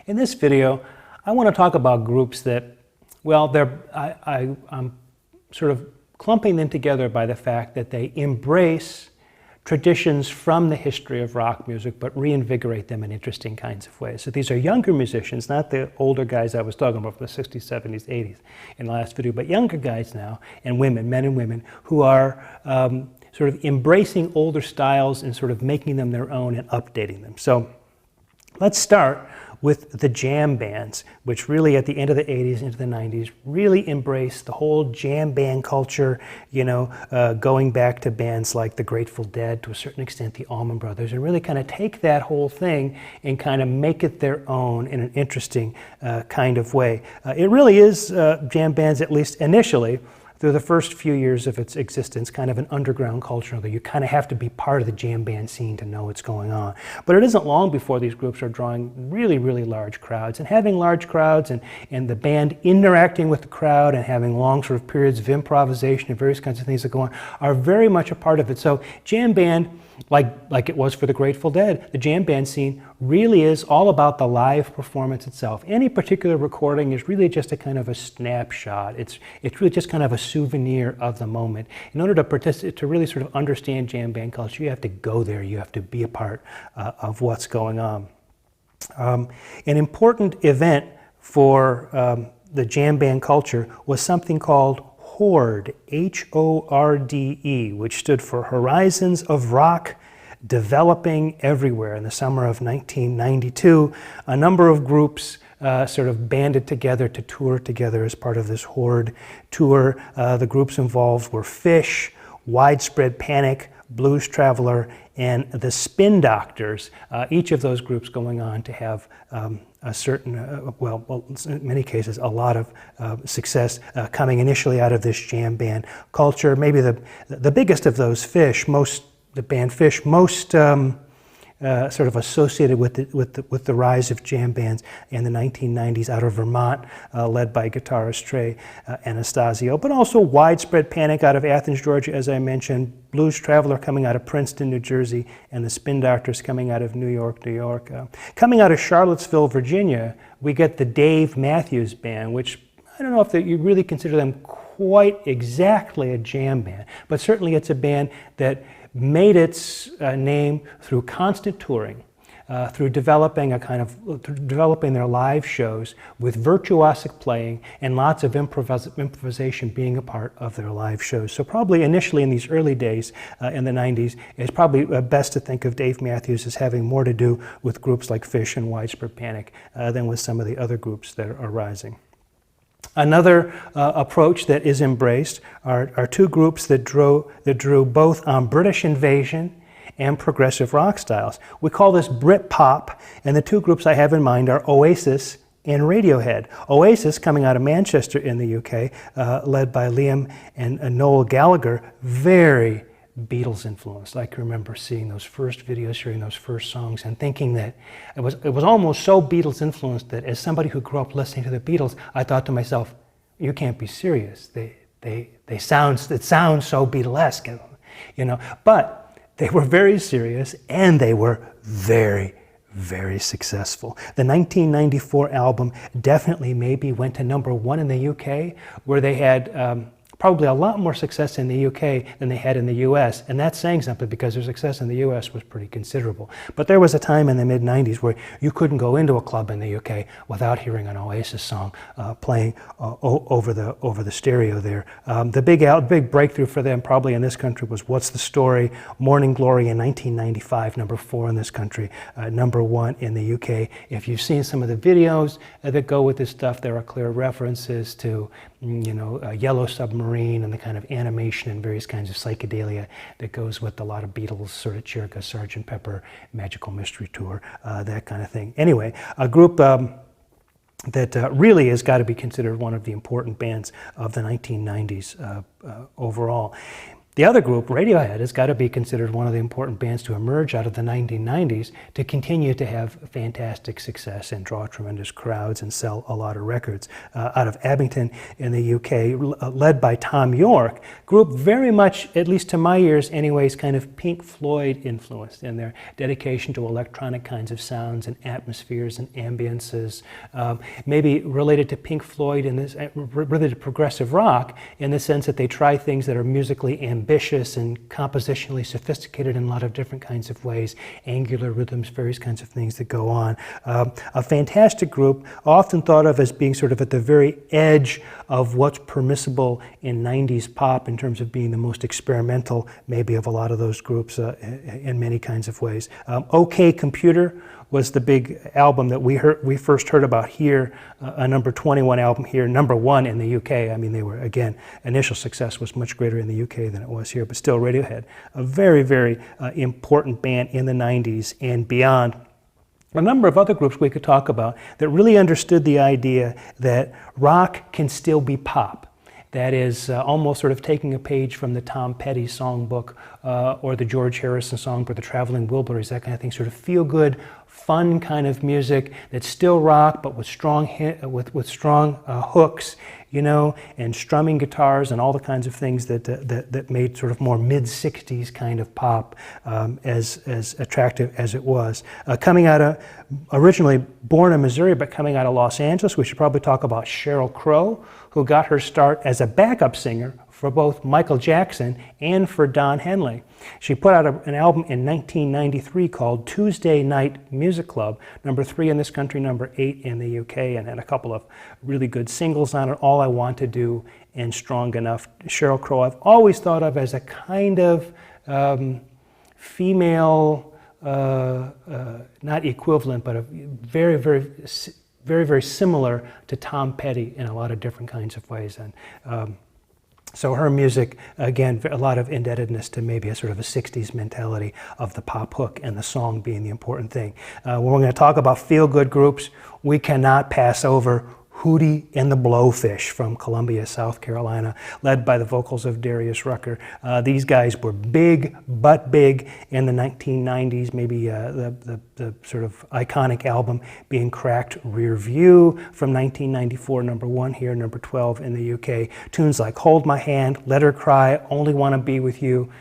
In this video, I want to talk about groups that, well, I'm sort of clumping them together by the fact that they embrace traditions from the history of rock music, but reinvigorate them in interesting kinds of ways. So these are younger musicians, not the older guys I was talking about from the 60s, 70s, 80s in the last video, but younger guys now, and women, men and women, who are sort of embracing older styles and sort of making them their own and updating them. So let's start with the jam bands, which really at the end of the 80s into the 90s really embraced the whole jam band culture, going back to bands like the Grateful Dead, to a certain extent the Allman Brothers, and really kind of take that whole thing and kind of make it their own in an interesting kind of way. It really is jam bands, at least initially, through the first few years of its existence, kind of an underground culture that you kind of have to be part of the jam band scene to know what's going on. But it isn't long before these groups are drawing really, really large crowds. And having large crowds and the band interacting with the crowd and having long sort of periods of improvisation and various kinds of things that go on are very much a part of it. So jam band, like it was for the Grateful Dead, the jam band scene really is all about the live performance itself. Any particular recording is really just a kind of a snapshot. It's really just kind of a souvenir of the moment. In order to really sort of understand jam band culture, you have to go there. You have to be a part of what's going on. An important event for the jam band culture was something called HORDE, H-O-R-D-E, which stood for Horizons of Rock Developing Everywhere. In the summer of 1992, a number of groups sort of banded together to tour together as part of this HORDE tour. The groups involved were Phish, Widespread Panic, Blues Traveler, and the Spin Doctors, each of those groups going on to have a certain, well, in many cases, a lot of success coming initially out of this jam band culture. Maybe the biggest of those, Phish, the band Phish, most sort of associated with the rise of jam bands in the 1990s out of Vermont, led by guitarist Trey Anastasio, but also Widespread Panic out of Athens, Georgia, as I mentioned, Blues Traveler coming out of Princeton, New Jersey, and the Spin Doctors coming out of New York, New York. Coming out of Charlottesville, Virginia, we get the Dave Matthews Band, which I don't know if you really consider them quite exactly a jam band, but certainly it's a band that made its name through constant touring, through developing their live shows with virtuosic playing and lots of improvisation being a part of their live shows. So probably initially in these early days in the 90s, it's probably best to think of Dave Matthews as having more to do with groups like Phish and Widespread Panic than with some of the other groups that are rising. Another approach that is embraced are two groups that drew both on British invasion and progressive rock styles. We call this Britpop, and the two groups I have in mind are Oasis and Radiohead. Oasis, coming out of Manchester in the UK, led by Liam and Noel Gallagher, very Beatles influenced. I can remember seeing those first videos, hearing those first songs, and thinking that it was almost so Beatles influenced that as somebody who grew up listening to the Beatles, I thought to myself, you can't be serious. It sounds so Beatlesque, But they were very serious, and they were very, very successful. The 1994 album definitely maybe went to #1 in the UK, where they had probably a lot more success in the UK than they had in the US, and that's saying something because their success in the US was pretty considerable. But there was a time in the mid-90s where you couldn't go into a club in the UK without hearing an Oasis song playing over the stereo there. The big breakthrough for them probably in this country was What's the Story, Morning Glory in 1995, #4 in this country, #1 in the UK. If you've seen some of the videos that go with this stuff, there are clear references to Yellow Submarine and the kind of animation and various kinds of psychedelia that goes with a lot of Beatles, sort of Chirka, Sgt. Pepper, Magical Mystery Tour, that kind of thing. Anyway, a group that really has got to be considered one of the important bands of the 1990s overall. The other group, Radiohead, has got to be considered one of the important bands to emerge out of the 1990s to continue to have fantastic success and draw tremendous crowds and sell a lot of records. Out of Abington in the UK, led by Tom York, group very much, at least to my ears anyways, kind of Pink Floyd influenced in their dedication to electronic kinds of sounds and atmospheres and ambiences. Maybe related to Pink Floyd in this, related to progressive rock in the sense that they try things that are musically ambitious and compositionally sophisticated in a lot of different kinds of ways, angular rhythms, various kinds of things that go on. A fantastic group, often thought of as being sort of at the very edge of what's permissible in 90s pop in terms of being the most experimental, maybe, of a lot of those groups in many kinds of ways. OK Computer was the big album that we first heard about here, a number 21 album here, number 1 in the UK. I mean, they were, again, initial success was much greater in the UK than it was here, but still Radiohead, a very, very important band in the 90s and beyond. A number of other groups we could talk about that really understood the idea that rock can still be pop. That is almost sort of taking a page from the Tom Petty songbook or the George Harrison songbook, the Traveling Wilburys, that kind of thing, sort of feel-good, fun kind of music that's still rock, but with strong hooks, you know, and strumming guitars and all the kinds of things that made sort of more mid-60s kind of pop as attractive as it was. Coming out of, originally born in Missouri, but coming out of Los Angeles, we should probably talk about Sheryl Crow, who got her start as a backup singer for both Michael Jackson and for Don Henley. She put out an album in 1993 called Tuesday Night Music Club, number 3 in this country, number 8 in the UK, and had a couple of really good singles on it, All I Want to Do and Strong Enough. Sheryl Crow I've always thought of as a kind of female, not equivalent, but a very, very similar to Tom Petty in a lot of different kinds of ways. And so her music, again, a lot of indebtedness to maybe a sort of a 60s mentality of the pop hook and the song being the important thing. When we're going to talk about feel-good groups, we cannot pass over Hootie and the Blowfish from Columbia, South Carolina, led by the vocals of Darius Rucker. These guys were big, but big in the 1990s, maybe the sort of iconic album being Cracked Rear View from 1994, number 1 here, number 12 in the UK. Tunes like Hold My Hand, Let Her Cry, Only Wanna Be With You,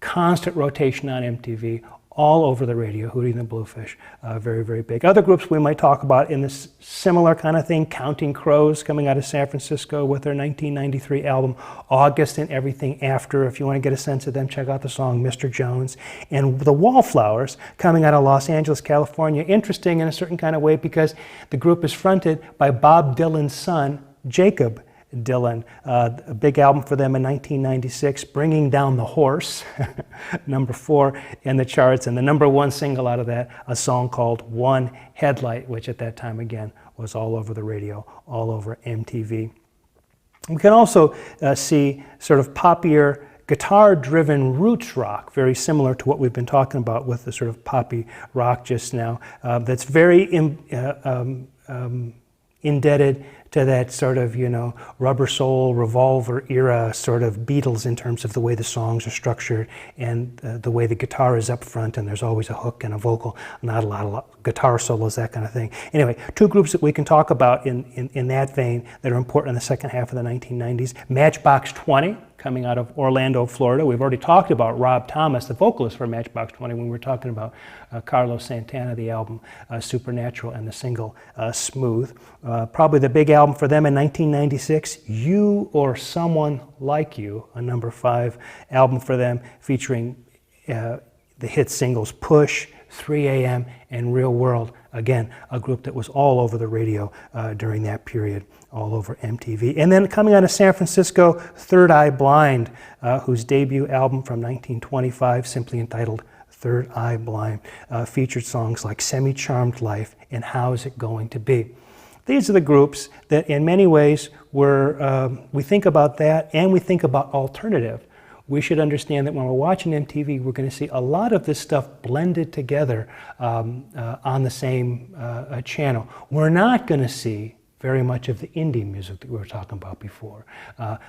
constant rotation on MTV, all over the radio, Hootie and the Blowfish, very, very big. Other groups we might talk about in this similar kind of thing, Counting Crows, coming out of San Francisco with their 1993 album, August and Everything After. If you want to get a sense of them, check out the song Mr. Jones. And the Wallflowers, coming out of Los Angeles, California. Interesting in a certain kind of way because the group is fronted by Bob Dylan's son, Jacob Dylan. A big album for them in 1996, Bringing Down the Horse, number 4 in the charts, and the number 1 single out of that, a song called One Headlight, which at that time, again, was all over the radio, all over MTV. We can also see sort of poppier, guitar-driven roots rock, very similar to what we've been talking about with the sort of poppy rock just now, that's very indebted to that sort of, you know, Rubber Soul, Revolver era sort of Beatles in terms of the way the songs are structured and the way the guitar is up front and there's always a hook and a vocal, not a lot of guitar solos, that kind of thing. Anyway, 2 groups that we can talk about in that vein that are important in the second half of the 1990s. Matchbox 20, coming out of Orlando, Florida. We've already talked about Rob Thomas, the vocalist for Matchbox 20, when we were talking about Carlos Santana, the album Supernatural, and the single Smooth. Probably the big album for them in 1996, You or Someone Like You, a number 5 album for them featuring the hit singles Push, 3 a.m., and Real World. Again, a group that was all over the radio during that period, all over MTV. And then coming out of San Francisco, Third Eye Blind, whose debut album from 1925, simply entitled Third Eye Blind, featured songs like Semi-Charmed Life and How's It Going to Be. These are the groups that in many ways were, we think about that and we think about alternative. We should understand that when we're watching MTV, we're going to see a lot of this stuff blended together on the same channel. We're not going to see very much of the indie music that we were talking about before.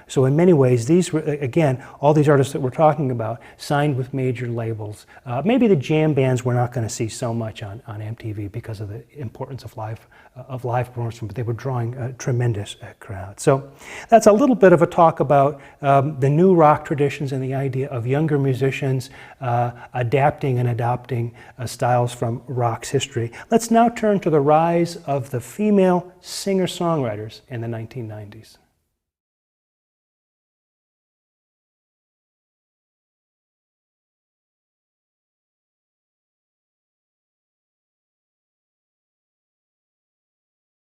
So in many ways, these were, again, all these artists that we're talking about signed with major labels. Maybe the jam bands we're not going to see so much on MTV because of the importance of live performance, but they were drawing a tremendous crowd. So that's a little bit of a talk about the new rock traditions and the idea of younger musicians adapting and adopting styles from rock's history. Let's now turn to the rise of the female singer-songwriters in the 1990s.